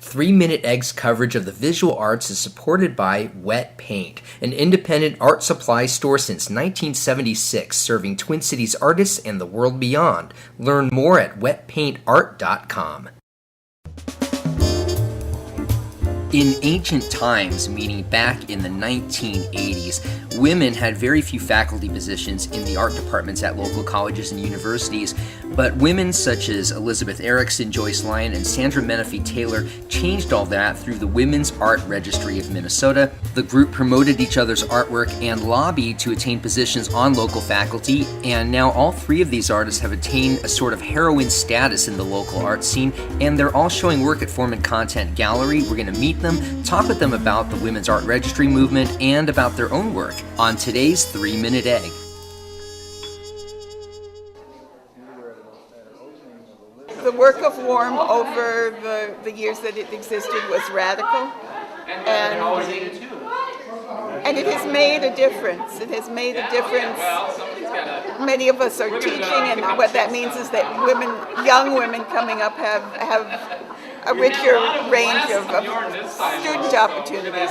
3-Minute Egg's coverage of the visual arts is supported by Wet Paint, an independent art supply store since 1976, serving Twin Cities artists and the world beyond. Learn more at wetpaintart.com. In ancient times, meaning back in the 1980s, women had very few faculty positions in the art departments at local colleges and universities, but women such as Elizabeth Erickson, Joyce, Lyon, and Sandra Menefee Taylor changed all that through the Women's Art Registry of Minnesota. The group promoted each other's artwork and lobbied to attain positions on local faculty, and now all three of these artists have attained a sort of heroine status in the local art scene, and they're all showing work at Form+Content Gallery. We're going to meet them, talk with them about the Women's Art Registry movement, and about their own work on today's 3-Minute Egg. The work of WARM over the years that it existed was radical, and it has made a difference. It has made a difference. Many of us are teaching, and what that means is that women, young women coming up have a richer range of student opportunities.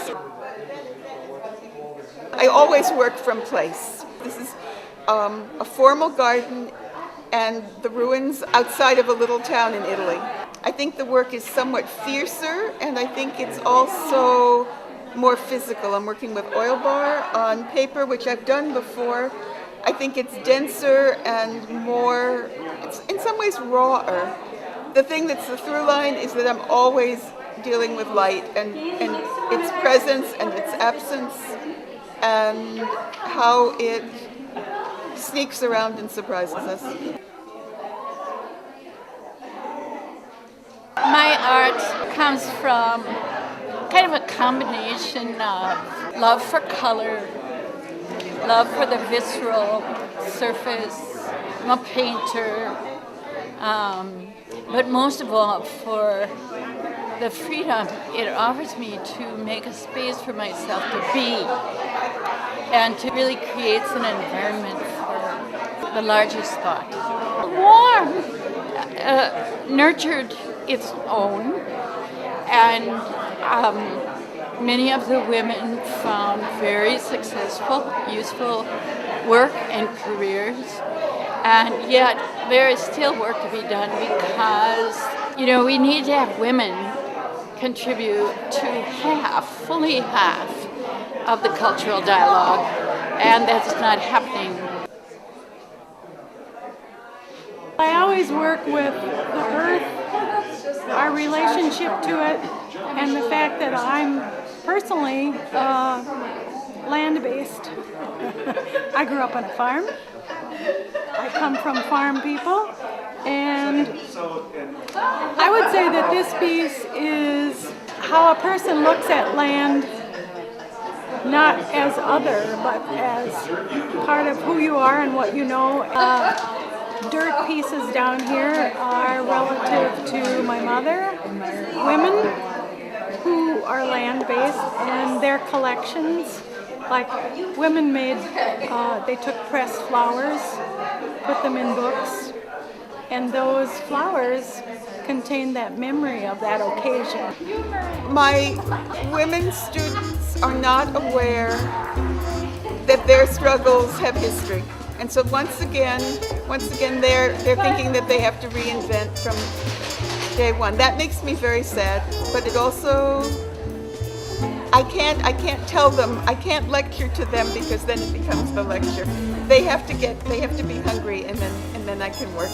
I always work from place. This is a formal garden and the ruins outside of a little town in Italy. I think the work is somewhat fiercer, and I think it's also more physical. I'm working with oil bar on paper, which I've done before. I think it's denser and more, it's in some ways rawer. The thing that's the through line is that I'm always dealing with light and its presence and its absence and how it sneaks around and surprises us. My art comes from kind of a combination of love for color, love for the visceral surface. I'm a painter, but most of all for the freedom it offers me to make a space for myself to be and to really create an environment for the largest thought. WARM nurtured its own, and many of the women found very successful, useful work and careers, and yet there is still work to be done because, we need to have women contribute to fully half of the cultural dialogue, and that's not happening. I always work with the earth, our relationship to it, and the fact that I'm personally land-based. I grew up on a farm. I come from farm people, and I would say that this piece is how a person looks at land, not as other, but as part of who you are and what you know. Dirt pieces down here are relative to my mother, women who are land-based, and their collections, like women made, they took pressed flowers, put them in books, and those flowers contain that memory of that occasion. My women students are not aware that their struggles have history. And so once again, they're thinking that they have to reinvent from day one. That makes me very sad, but it also, I can't tell them, I can't lecture to them because then it becomes the lecture. They have to be hungry, and then I can work.